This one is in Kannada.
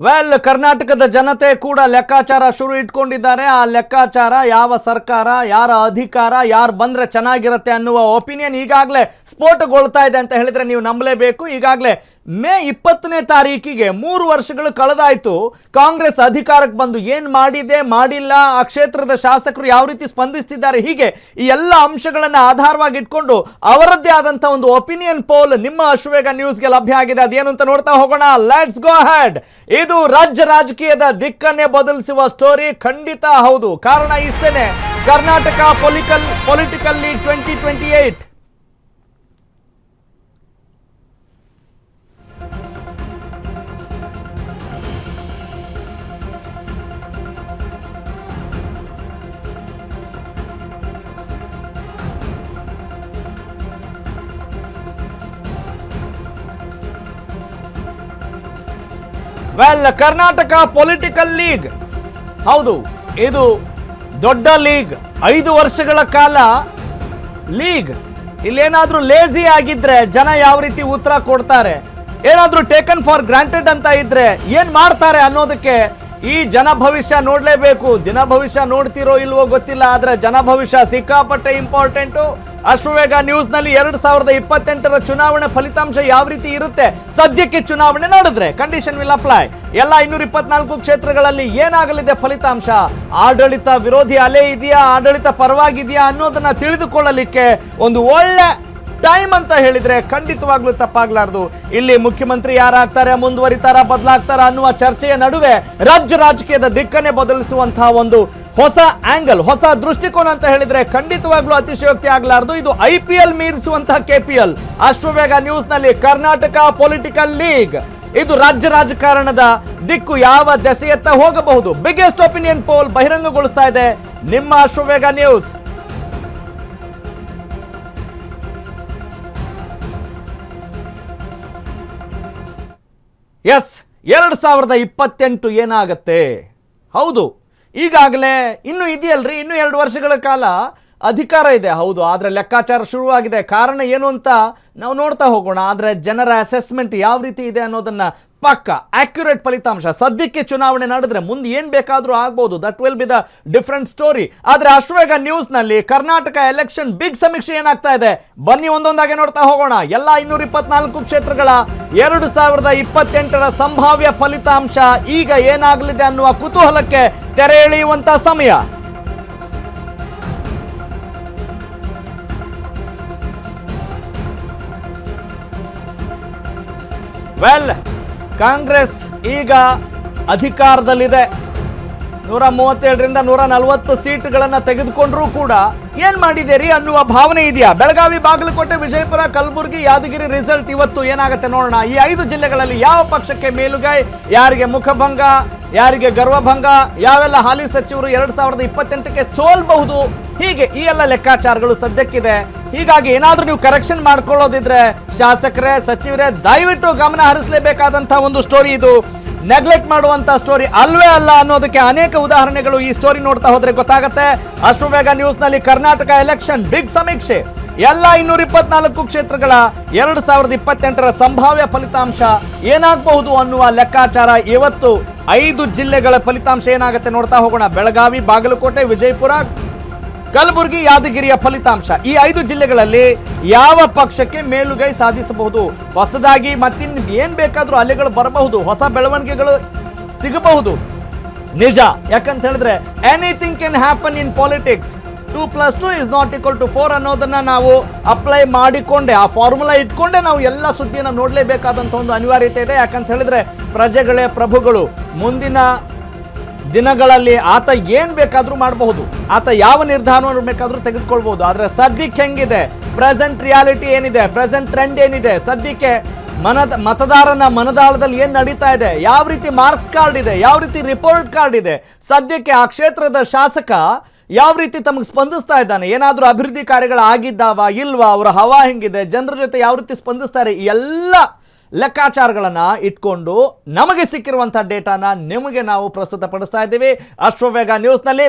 ವೆಲ್, ಕರ್ನಾಟಕದ ಜನತೆ ಕೂಡ ಲೆಕ್ಕಾಚಾರ ಶುರು ಇಟ್ಕೊಂಡಿದ್ದಾರೆ. ಆ ಲೆಕ್ಕಾಚಾರ ಯಾವ ಸರ್ಕಾರ, ಯಾರ ಅಧಿಕಾರ, ಯಾರು ಬಂದ್ರೆ ಚೆನ್ನಾಗಿರುತ್ತೆ ಅನ್ನುವ ಒಪಿನಿಯನ್ ಈಗಾಗಲೇ ಸ್ಫೋಟಗೊಳ್ತಾ ಇದೆ ಅಂತ ಹೇಳಿದ್ರೆ ನೀವು ನಂಬಲೇಬೇಕು. ಈಗಾಗಲೇ ಮೇ 20ನೇ ತಾರೀಕಿಗೆ 3 ವರ್ಷಗಳು ಕಳೆದಾಯ್ತು. ಕಾಂಗ್ರೆಸ್ ಅಧಿಕಾರಕ್ಕೆ ಬಂದು ಏನು ಮಾಡಿದೆ, ಮಾಡಿಲ್ಲ, ಆ ಕ್ಷೇತ್ರದ ಶಾಸಕರು ಯಾವ ರೀತಿ ಸ್ಪಂದಿಸ್ತಿದ್ದಾರೆ, ಹೀಗೆ ಈ ಎಲ್ಲ ಅಂಶಗಳನ್ನು ಆಧಾರವಾಗಿ ಇಟ್ಕೊಂಡು ಅವರದ್ದೇ ಆದಂಥ ಒಂದು ಒಪಿನಿಯನ್ ಪೋಲ್ ನಿಮ್ಮ ಅಶ್ವವೇಗ ನ್ಯೂಸ್ಗೆ ಲಭ್ಯ ಆಗಿದೆ. ಅದೇನು ಅಂತ ನೋಡ್ತಾ ಹೋಗೋಣ. Let's go ahead. ಇದು ರಾಜ್ಯ ರಾಜಕೀಯದ ದಿಕ್ಕನ್ನೇ ಬದಲಿಸುವ ಸ್ಟೋರಿ. ಖಂಡಿತ ಹೌದು. ಕಾರಣ ಇಷ್ಟೇನೆ, Karnataka Political League 2028. Well, Karnataka Political League, ಹೌದು, ಇದು ದೊಡ್ಡ ಲೀಗ್. 5 ವರ್ಷಗಳ ಕಾಲ ಲೀಗ್. ಇಲ್ಲೇನಾದ್ರೂ ಲೇಜಿ ಆಗಿದ್ರೆ ಜನ ಯಾವ ರೀತಿ ಉತ್ತರ ಕೊಡ್ತಾರೆ, ಏನಾದ್ರೂ ಟೇಕನ್ ಫಾರ್ ಗ್ರಾಂಟೆಡ್ ಅಂತ ಇದ್ರೆ ಏನ್ ಮಾಡ್ತಾರೆ ಅನ್ನೋದಕ್ಕೆ ಈ ಜನ ಭವಿಷ್ಯ ನೋಡ್ಲೇಬೇಕು. ದಿನ ಭವಿಷ್ಯ ನೋಡ್ತಿರೋ ಇಲ್ವೋ ಗೊತ್ತಿಲ್ಲ, ಆದ್ರೆ ಜನ ಭವಿಷ್ಯ ಸಿಕ್ಕಾಪಟ್ಟೆ ಇಂಪಾರ್ಟೆಂಟು. ಅಶ್ವವೇಗ ನ್ಯೂಸ್ ನಲ್ಲಿ 2028ರ ಚುನಾವಣೆ ಫಲಿತಾಂಶ ಯಾವ ರೀತಿ ಇರುತ್ತೆ, ಸದ್ಯಕ್ಕೆ ಚುನಾವಣೆ ನಡೆದ್ರೆ ಕಂಡೀಷನ್ ವಿಲ್ ಅಪ್ಲೈ. ಎಲ್ಲ 224 ಕ್ಷೇತ್ರಗಳಲ್ಲಿ ಏನಾಗಲಿದೆ ಫಲಿತಾಂಶ, ಆಡಳಿತ ವಿರೋಧಿ ಅಲೆ ಇದೆಯಾ, ಆಡಳಿತ ಪರವಾಗಿದೆಯಾ ಅನ್ನೋದನ್ನ ತಿಳಿದುಕೊಳ್ಳಲಿಕ್ಕೆ ಒಂದು ಒಳ್ಳೆ ಟೈಮ್ ಅಂತ ಹೇಳಿದ್ರೆ ಖಂಡಿತವಾಗ್ಲೂ ತಪ್ಪಾಗ್ಲಾರ್ದು. ಇಲ್ಲಿ ಮುಖ್ಯಮಂತ್ರಿ ಯಾರಾಗ್ತಾರೆ, ಮುಂದುವರಿತಾರ, ಬದಲಾಗ್ತಾರ ಅನ್ನುವ ಚರ್ಚೆಯ ನಡುವೆ ರಾಜ್ಯ ರಾಜಕೀಯದ ದಿಕ್ಕನ್ನೇ ಬದಲಿಸುವಂತಹ ಒಂದು ಹೊಸ ಆಂಗಲ್, ಹೊಸ ದೃಷ್ಟಿಕೋನ ಅಂತ ಹೇಳಿದ್ರೆ ಖಂಡಿತವಾಗ್ಲೂ ಅತಿಶಯೋಕ್ತಿ ಆಗ್ಲಾರ್ದು. ಇದು IPL ಮೀರಿಸುವಂತಹ KPL. ಅಶ್ವವೇಗ ನ್ಯೂಸ್ ನಲ್ಲಿ ಕರ್ನಾಟಕ ಪೊಲಿಟಿಕಲ್ ಲೀಗ್, ಇದು ರಾಜ್ಯ ರಾಜಕಾರಣದ ದಿಕ್ಕು ಯಾವ ದೆಸೆಯತ್ತ ಹೋಗಬಹುದು. ಬಿಗ್ಗೆಸ್ಟ್ ಒಪಿನಿಯನ್ ಪೋಲ್ ಬಹಿರಂಗಗೊಳಿಸ್ತಾ ಇದೆ ನಿಮ್ಮ ಅಶ್ವವೇಗ ನ್ಯೂಸ್. ಎಸ್, 2028 ಏನಾಗತ್ತೆ? ಹೌದು, ಈಗಾಗಲೇ ಇನ್ನು ಇದೆಯಲ್ರಿ, ಇನ್ನು 2 ವರ್ಷಗಳ ಕಾಲ ಅಧಿಕಾರ ಇದೆ. ಹೌದು, ಆದರೆ ಲೆಕ್ಕಾಚಾರ ಶುರುವಾಗಿದೆ. ಕಾರಣ ಏನು ಅಂತ ನಾವು ನೋಡ್ತಾ ಹೋಗೋಣ. ಆದರೆ ಜನರ ಅಸೆಸ್ಮೆಂಟ್ ಯಾವ ರೀತಿ ಇದೆ ಅನ್ನೋದನ್ನ ಪಕ್ಕ ಆಕ್ಯುರೇಟ್ ಫಲಿತಾಂಶ. ಸದ್ಯಕ್ಕೆ ಚುನಾವಣೆ ನಡೆದ್ರೆ ಮುಂದೆ ಏನ್ ಬೇಕಾದ್ರೂ ಆಗ್ಬಹುದು, that will be the different story. ಆದ್ರೆ ಅಶ್ವವೇಗ ನ್ಯೂಸ್ ನಲ್ಲಿ ಕರ್ನಾಟಕ ಎಲೆಕ್ಷನ್ ಬಿಗ್ ಸಮೀಕ್ಷೆ ಏನಾಗ್ತಾ ಇದೆ, ಬನ್ನಿ ಒಂದೊಂದಾಗೆ ನೋಡ್ತಾ ಹೋಗೋಣ. ಎಲ್ಲ 224 ಕ್ಷೇತ್ರಗಳ 2028ರ ಸಂಭಾವ್ಯ ಫಲಿತಾಂಶ ಈಗ ಏನಾಗಲಿದೆ ಅನ್ನುವ ಕುತೂಹಲಕ್ಕೆ ತೆರೆ ಎಳೆಯುವಂತ ಸಮಯ. ವೆಲ್, ಕಾಂಗ್ರೆಸ್ ಈಗ ಅಧಿಕಾರದಲ್ಲಿದೆ. 137ರಿಂದ 140 ಸೀಟ್ಗಳನ್ನ ತೆಗೆದುಕೊಂಡ್ರೂ ಕೂಡ ಏನ್ ಮಾಡಿದೇರಿ ಅನ್ನುವ ಭಾವನೆ ಇದೆಯಾ? ಬೆಳಗಾವಿ, ಬಾಗಲಕೋಟೆ, ವಿಜಯಪುರ, ಕಲಬುರಗಿ, ಯಾದಗಿರಿ ರಿಸಲ್ಟ್ ಇವತ್ತು ಏನಾಗುತ್ತೆ ನೋಡೋಣ. ಈ 5 ಜಿಲ್ಲೆಗಳಲ್ಲಿ ಯಾವ ಪಕ್ಷಕ್ಕೆ ಮೇಲುಗೈ, ಯಾರಿಗೆ ಮುಖಭಂಗ, ಯಾರಿಗೆ ಗರ್ವಭಂಗ, ಯಾವೆಲ್ಲ ಹಾಲಿ ಸಚಿವರು 2028ಕ್ಕೆ ಸೋಲ್ಬಹುದು, ಹೀಗೆ ಈ ಎಲ್ಲ ಲೆಕ್ಕಾಚಾರಗಳು ಸದ್ಯಕ್ಕಿದೆ. ಹೀಗಾಗಿ ಏನಾದ್ರೂ ನೀವು ಕರೆಕ್ಷನ್ ಮಾಡ್ಕೊಳ್ಳೋದಿದ್ರೆ ಶಾಸಕರೇ, ಸಚಿವರೇ, ದಯವಿಟ್ಟು ಗಮನ ಹರಿಸಲೇಬೇಕಾದಂತಹ ಒಂದು ಸ್ಟೋರಿ ಇದು. ನೆಗ್ಲೆಕ್ಟ್ ಮಾಡುವಂತ ಸ್ಟೋರಿ ಅಲ್ವೇ ಅಲ್ಲ ಅನ್ನೋದಕ್ಕೆ ಅನೇಕ ಉದಾಹರಣೆಗಳು ಈ ಸ್ಟೋರಿ ನೋಡ್ತಾ ಹೋದ್ರೆ ಗೊತ್ತಾಗುತ್ತೆ. ಅಶ್ವವೇಗ ನ್ಯೂಸ್ ನಲ್ಲಿ ಕರ್ನಾಟಕ ಎಲೆಕ್ಷನ್ ಬಿಗ್ ಸಮೀಕ್ಷೆ, ಎಲ್ಲ 224 ಕ್ಷೇತ್ರಗಳ 2028ರ ಸಂಭಾವ್ಯ ಫಲಿತಾಂಶ ಏನಾಗಬಹುದು ಅನ್ನುವ ಲೆಕ್ಕಾಚಾರ. ಇವತ್ತು 5 ಜಿಲ್ಲೆಗಳ ಫಲಿತಾಂಶ ಏನಾಗುತ್ತೆ ನೋಡ್ತಾ ಹೋಗೋಣ. ಬೆಳಗಾವಿ, ಬಾಗಲಕೋಟೆ, ವಿಜಯಪುರ, ಕಲಬುರಗಿ, ಯಾದಗಿರಿಯ ಫಲಿತಾಂಶ. ಈ 5 ಜಿಲ್ಲೆಗಳಲ್ಲಿ ಯಾವ ಪಕ್ಷಕ್ಕೆ ಮೇಲುಗೈ ಸಾಧಿಸಬಹುದು, ಹೊಸದಾಗಿ ಮತ್ತಿನ್ ಏನ್ ಬೇಕಾದ್ರೂ ಅಲೆಗಳು ಬರಬಹುದು, ಹೊಸ ಬೆಳವಣಿಗೆಗಳು ಸಿಗಬಹುದು. ನಿಜ, ಯಾಕಂತ ಹೇಳಿದ್ರೆ anything can happen in politics. 2+2 is not equal to 4 ಅನ್ನೋದನ್ನ ನಾವು ಅಪ್ಲೈ ಮಾಡಿಕೊಂಡೆ, ಆ ಫಾರ್ಮುಲಾ ಇಟ್ಕೊಂಡೆ ನಾವು ಎಲ್ಲ ಸುದ್ದಿಯನ್ನು ನೋಡಲೇಬೇಕಾದಂತ ಒಂದು ಅನಿವಾರ್ಯತೆ ಇದೆ. ಯಾಕಂತ ಹೇಳಿದ್ರೆ ಪ್ರಜೆಗಳೇ ಪ್ರಭುಗಳು. ಮುಂದಿನ ದಿನಗಳಲ್ಲಿ ಆತ ಏನ್ ಬೇಕಾದ್ರೂ ಮಾಡಬಹುದು, ಆತ ಯಾವ ನಿರ್ಧಾರವನ್ನು ಬೇಕಾದ್ರೂ ತೆಗೆದುಕೊಳ್ಬಹುದು. ಆದ್ರೆ ಸದ್ಯಕ್ಕೆ ಹೆಂಗಿದೆ, ಪ್ರೆಸೆಂಟ್ ರಿಯಾಲಿಟಿ ಏನಿದೆ, ಪ್ರೆಸೆಂಟ್ ಟ್ರೆಂಡ್ ಏನಿದೆ, ಸದ್ಯಕ್ಕೆ ಮತದಾರನ ಮನದಾಳದಲ್ಲಿ ಏನ್ ನಡೀತಾ ಇದೆ, ಯಾವ ರೀತಿ ಮಾರ್ಕ್ಸ್ ಕಾರ್ಡ್ ಇದೆ, ಯಾವ ರೀತಿ ರಿಪೋರ್ಟ್ ಕಾರ್ಡ್ ಇದೆ, ಸದ್ಯಕ್ಕೆ ಆ ಕ್ಷೇತ್ರದ ಶಾಸಕ ಯಾವ ರೀತಿ ತಮಗೆ ಸ್ಪಂದಿಸ್ತಾ ಇದ್ದಾನೆ, ಏನಾದ್ರೂ ಅಭಿವೃದ್ಧಿ ಕಾರ್ಯಗಳು ಆಗಿದ್ದಾವ ಇಲ್ವಾ, ಅವರ ಹವಾ ಹೆಂಗಿದೆ, ಜನರ ಜೊತೆ ಯಾವ ರೀತಿ ಸ್ಪಂದಿಸ್ತಾರೆ, ಎಲ್ಲ ಲೆಕ್ಕಾಚಾರಗಳನ್ನ ಇಟ್ಕೊಂಡು ನಮಗೆ ಸಿಕ್ಕಿರುವಂತಹ ಡೇಟಾನ ನಿಮಗೆ ನಾವು ಪ್ರಸ್ತುತಪಡಿಸ್ತಾ ಇದ್ದೀವಿ ಅಶ್ವವೇಗ ನ್ಯೂಸ್ ನಲ್ಲಿ.